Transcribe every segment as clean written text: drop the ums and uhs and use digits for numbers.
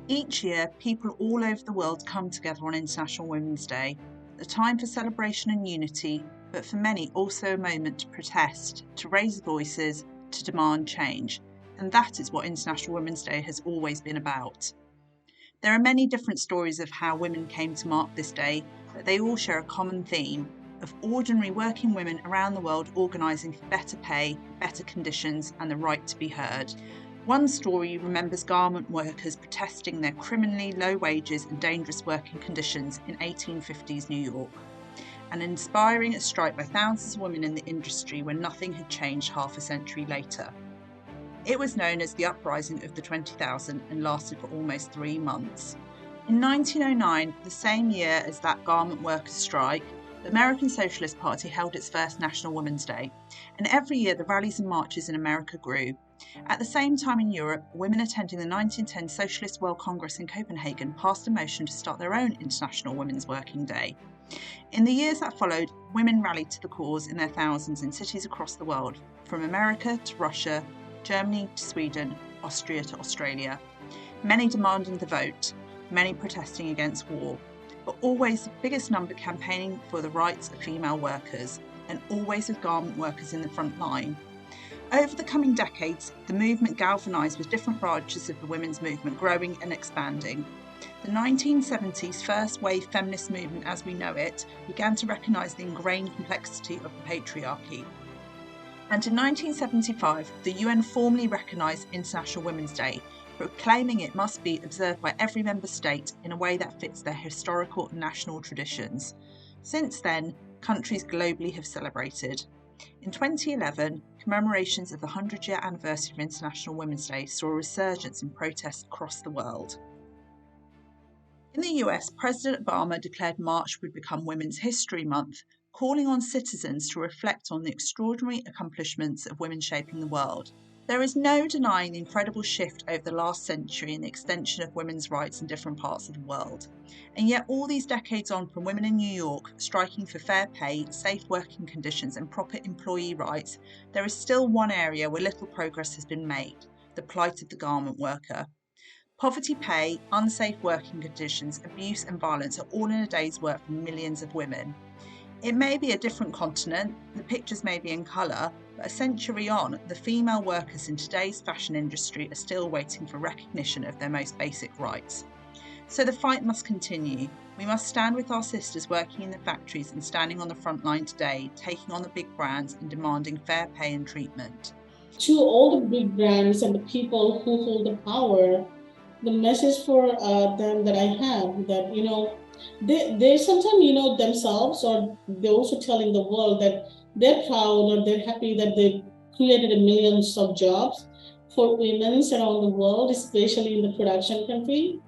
Each year, people all over the world come together on International Women's Day, a time for celebration and unity, but for many also a moment to protest, to raise voices, to demand change. And that is what International Women's Day has always been about. There are many different stories of how women came to mark this day, but they all share a common theme of ordinary working women around the world organising for better pay, better conditions, and the right to be heard. One story remembers garment workers protesting their criminally low wages and dangerous working conditions in 1850s New York, and inspiring a strike by thousands of women in the industry when nothing had changed half a century later. It was known as the Uprising of the 20,000 and lasted for almost 3 months. In 1909, the same year as that garment workers' strike, the American Socialist Party held its first National Women's Day, and every year the rallies and marches in America grew. At the same time in Europe, women attending the 1910 Socialist World Congress in Copenhagen passed a motion to start their own International Women's Working Day. In the years that followed, women rallied to the cause in their thousands in cities across the world, from America to Russia, Germany to Sweden, Austria to Australia. Many demanding the vote, many protesting against war, but always the biggest number campaigning for the rights of female workers, and always with garment workers in the front line. Over the coming decades, the movement galvanised with different branches of the women's movement growing and expanding. The 1970s first wave feminist movement as we know it began to recognise the ingrained complexity of the patriarchy. And in 1975, the UN formally recognised International Women's Day, proclaiming it must be observed by every member state in a way that fits their historical and national traditions. Since then, countries globally have celebrated. In 2011, commemorations of the 100-year anniversary of International Women's Day saw a resurgence in protests across the world. In the US, President Obama declared March would become Women's History Month, calling on citizens to reflect on the extraordinary accomplishments of women shaping the world. There is no denying the incredible shift over the last century in the extension of women's rights in different parts of the world. And yet all these decades on, from women in New York striking for fair pay, safe working conditions and proper employee rights, there is still one area where little progress has been made: the plight of the garment worker. Poverty pay, unsafe working conditions, abuse and violence are all in a day's work for millions of women. It may be a different continent, the pictures may be in colour, but a century on, the female workers in today's fashion industry are still waiting for recognition of their most basic rights. So the fight must continue. We must stand with our sisters working in the factories and standing on the front line today, taking on the big brands and demanding fair pay and treatment. To all the big brands and the people who hold the power, the message for them that I have that, they sometimes, themselves, or they're also telling the world that they're proud or they're happy that they created millions of jobs for women around the world, especially in the production country.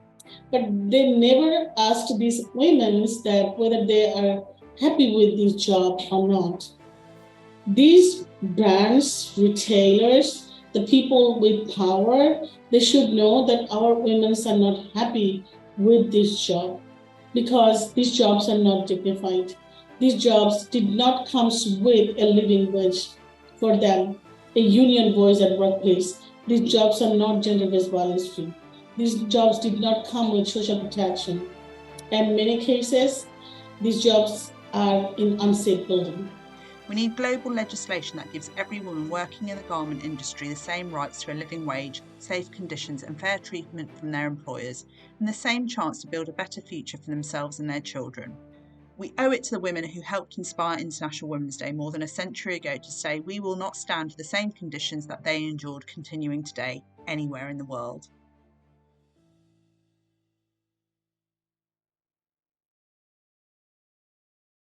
But they never asked these women that whether they are happy with this job or not. These brands, retailers, the people with power, they should know that our women are not happy with this job because these jobs are not dignified. These jobs did not come with a living wage for them, a union voice at workplace. These jobs are not gender-based violence free. These jobs did not come with social protection. In many cases, these jobs are in unsafe buildings. We need global legislation that gives every woman working in the garment industry the same rights to a living wage, safe conditions and fair treatment from their employers, and the same chance to build a better future for themselves and their children. We owe it to the women who helped inspire International Women's Day more than a century ago to say we will not stand for the same conditions that they endured continuing today, anywhere in the world.